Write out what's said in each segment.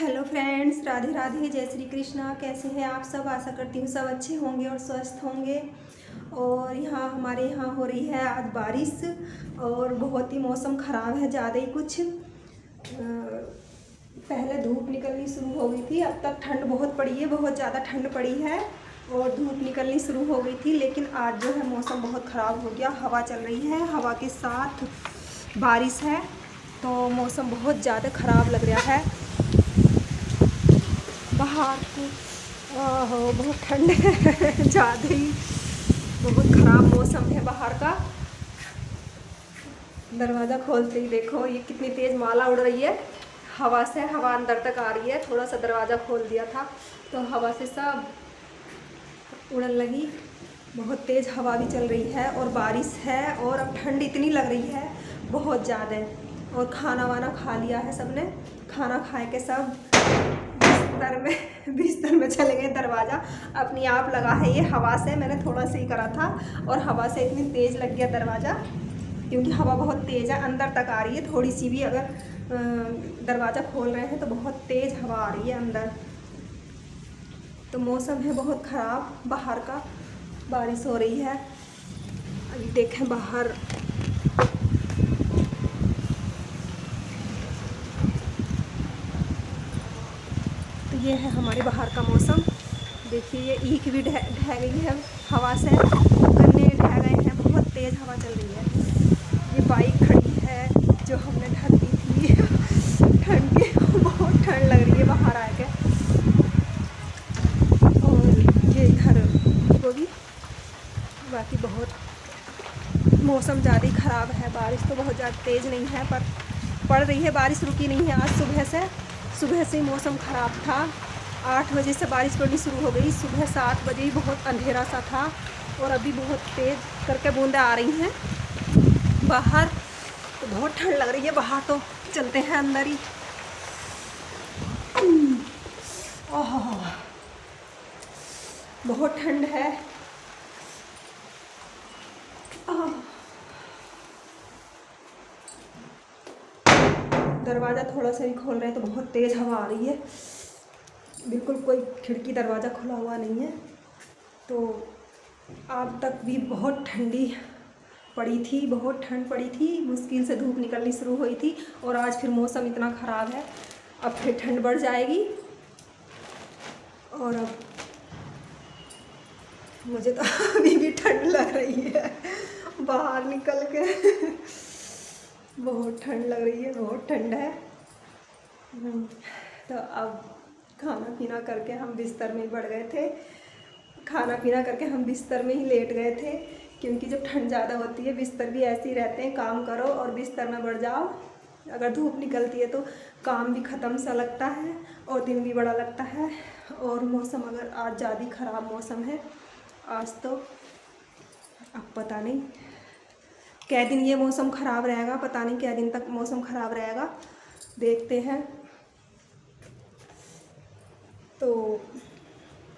Hello friends, Radhe Radhe, जय श्री कृष्णा। कैसे हैं आप सब? आशा करती हूँ सब अच्छे होंगे और स्वस्थ होंगे। और हमारे यहाँ हो रही है आज बारिश और बहुत ही मौसम ख़राब है, ज़्यादा ही कुछ। पहले धूप निकलनी शुरू हो गई थी, अब तक ठंड बहुत पड़ी है, बहुत ज़्यादा ठंड पड़ी है और धूप निकलनी शुरू हो गई थी। लेकिन आज जो है मौसम बहुत ख़राब हो गया, हवा चल रही है, हवा के साथ बारिश है, तो मौसम बहुत ज़्यादा ख़राब लग रहा है। बाहर तो बहुत ठंड है, ज़्यादा ही बहुत ख़राब मौसम है बाहर का। दरवाज़ा खोलते ही देखो ये कितनी तेज़ माला उड़ रही है हवा से, हवा अंदर तक आ रही है। थोड़ा सा दरवाज़ा खोल दिया था तो हवा से सब उड़न लगी। बहुत तेज़ हवा भी चल रही है और बारिश है और अब ठंड इतनी लग रही है बहुत ज़्यादा। और खाना वाना खा लिया है सबने, खाना खाए के सब बिस्तर में चले गए। दरवाज़ा अपने आप लगा है ये हवा से, मैंने थोड़ा सा ही करा था और हवा से इतनी तेज़ लग गया दरवाज़ा, क्योंकि हवा बहुत तेज़ है, अंदर तक आ रही है। थोड़ी सी भी अगर दरवाज़ा खोल रहे हैं तो बहुत तेज़ हवा आ रही है अंदर। तो मौसम है बहुत ख़राब बाहर का, बारिश हो रही है। अभी देखें बाहर तो ये है हमारे बाहर का मौसम। देखिए ये ईख भी ढह गई है हवा से, गन्ने ढह गए हैं, बहुत तेज़ हवा चल रही है। ये बाइक खड़ी है जो हमने ढक दी थी ठंड की, बहुत ठंड लग रही है बाहर आके। और ये घर को भी, बाकी बहुत मौसम ज़्यादा ही ख़राब है। बारिश तो बहुत ज़्यादा तेज़ नहीं है पर पड़ रही है, बारिश रुकी नहीं है। आज सुबह से ही मौसम ख़राब था। 8 बजे से बारिश पड़नी शुरू हो गई, सुबह 7 बजे ही बहुत अंधेरा सा था और अभी बहुत तेज़ करके बूंदें आ रही हैं बाहर। तो बहुत ठंड लग रही है बाहर, तो चलते हैं अंदर ही। ओह बहुत ठंड है। दरवाज़ा थोड़ा सा ही खोल रहे हैं तो बहुत तेज़ हवा आ रही है, बिल्कुल कोई खिड़की दरवाज़ा खुला हुआ नहीं है। तो आज तक भी बहुत ठंडी पड़ी थी, बहुत ठंड पड़ी थी, मुश्किल से धूप निकलनी शुरू हुई थी। और आज फिर मौसम इतना ख़राब है, अब फिर ठंड बढ़ जाएगी। और अब मुझे तो अभी भी ठंड लग रही है बाहर निकल के बहुत ठंड लग रही है, बहुत ठंड है। तो अब खाना पीना करके हम बिस्तर में ही बढ़ गए थे, खाना पीना करके हम बिस्तर में ही लेट गए थे, क्योंकि जब ठंड ज़्यादा होती है बिस्तर भी ऐसे ही रहते हैं, काम करो और बिस्तर में बढ़ जाओ। अगर धूप निकलती है तो काम भी ख़त्म सा लगता है और दिन भी बड़ा लगता है। और मौसम अगर आज ज़्यादा ख़राब मौसम है आज, तो अब पता नहीं कै दिन ये मौसम ख़राब रहेगा, पता नहीं कै दिन तक मौसम ख़राब रहेगा, देखते हैं। तो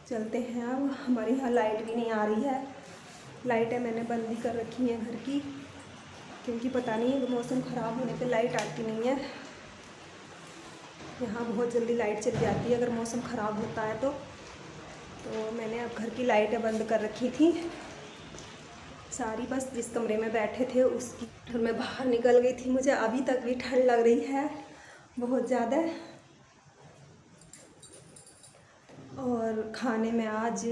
चलते हैं। अब हमारे यहाँ लाइट भी नहीं आ रही है, लाइटें मैंने बंद भी कर रखी हैं घर की, क्योंकि पता नहीं मौसम ख़राब होने पे लाइट आती नहीं है। यहाँ बहुत जल्दी लाइट चली जाती है अगर मौसम ख़राब होता है तो मैंने अब घर की लाइटें बंद कर रखी थी सारी, बस जिस कमरे में बैठे थे उसकी। और मैं बाहर निकल गई थी, मुझे अभी तक भी ठंड लग रही है बहुत ज़्यादा। और खाने में आज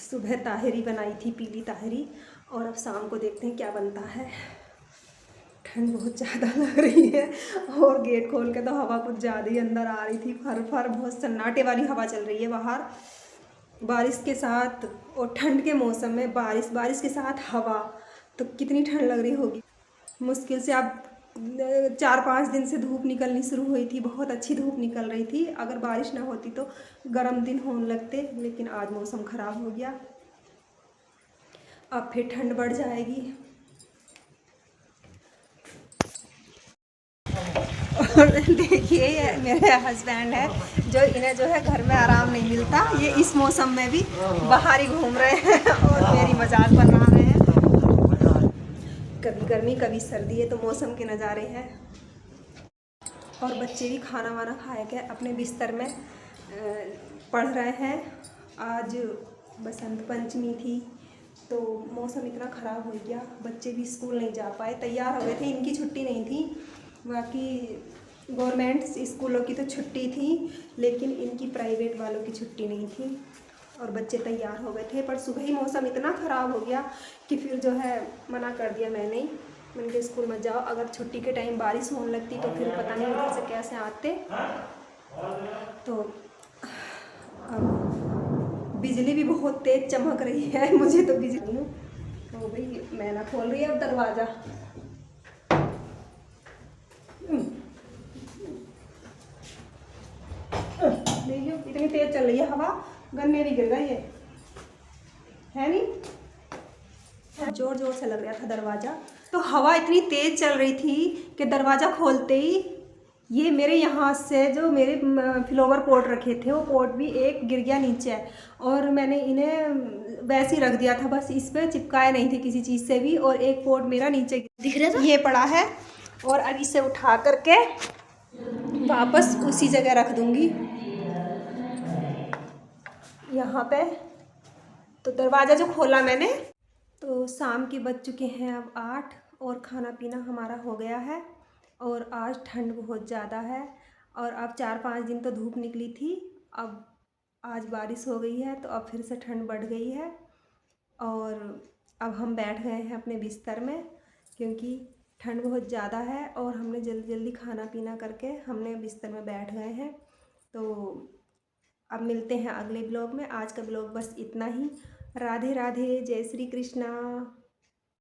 सुबह ताहिरी बनाई थी, पीली ताहिरी, और अब शाम को देखते हैं क्या बनता है। ठंड बहुत ज़्यादा लग रही है और गेट खोल के तो हवा कुछ ज़्यादा ही अंदर आ रही थी, फर बहुत सन्नाटे वाली हवा चल रही है बाहर बारिश के साथ। और ठंड के मौसम में बारिश के साथ हवा, तो कितनी ठंड लग रही होगी। मुश्किल से अब 4-5 दिन से धूप निकलनी शुरू हुई थी, बहुत अच्छी धूप निकल रही थी। अगर बारिश ना होती तो गर्म दिन होने लगते, लेकिन आज मौसम ख़राब हो गया, अब फिर ठंड बढ़ जाएगी। और देखिए ये मेरे हस्बैंड है, जो इन्हें जो है घर में आराम नहीं मिलता, ये इस मौसम में भी बाहर ही घूम रहे हैं और मेरी मजाक बना रहे हैं। कभी गर्मी कभी सर्दी है, तो मौसम के नज़ारे हैं। और बच्चे भी खाना वाना खाए के अपने बिस्तर में पढ़ रहे हैं। आज बसंत पंचमी थी तो मौसम इतना ख़राब हो गया, बच्चे भी स्कूल नहीं जा पाए, तैयार हो गए थे, इनकी छुट्टी नहीं थी। बाकी गवर्नमेंट स्कूलों की तो छुट्टी थी लेकिन इनकी प्राइवेट वालों की छुट्टी नहीं थी और बच्चे तैयार हो गए थे। पर सुबह ही मौसम इतना ख़राब हो गया कि फिर जो है मना कर दिया मैंने ही। मैंने कहा स्कूल मत जाओ, अगर छुट्टी के टाइम बारिश होने लगती तो फिर पता नहीं उधर से कैसे आते। तो अब बिजली भी बहुत तेज़ चमक रही है, मुझे तो बिजली हूँ तो भाई मैं ना खोल रही है अब दरवाज़ा। देखिए इतनी तेज़ चल रही है हवा, गन्ने भी गिर गए है नहीं, जोर जोर से लग रहा था दरवाज़ा। तो हवा इतनी तेज़ चल रही थी कि दरवाज़ा खोलते ही ये मेरे यहाँ से जो मेरे फ्लावर पॉट रखे थे वो पॉट भी एक गिर गया नीचे और मैंने इन्हें वैसे ही रख दिया था, बस इस पर चिपकाए नहीं थे किसी चीज़ से भी। और एक पॉट मेरा नीचे दिख रहा था, ये पड़ा है और अब इसे उठा करके वापस उसी जगह रख दूँगी यहाँ पे। तो दरवाज़ा जो खोला मैंने तो शाम के बज चुके हैं अब 8 और खाना पीना हमारा हो गया है। और आज ठंड बहुत ज़्यादा है और अब 4-5 दिन तो धूप निकली थी, अब आज बारिश हो गई है तो अब फिर से ठंड बढ़ गई है। और अब हम बैठ गए हैं अपने बिस्तर में क्योंकि ठंड बहुत ज़्यादा है और हमने जल्दी जल्दी खाना पीना करके हमने बिस्तर में बैठ गए हैं। तो अब मिलते हैं अगले ब्लॉग में। आज का ब्लॉग बस इतना ही। राधे राधे, जय श्री कृष्णा।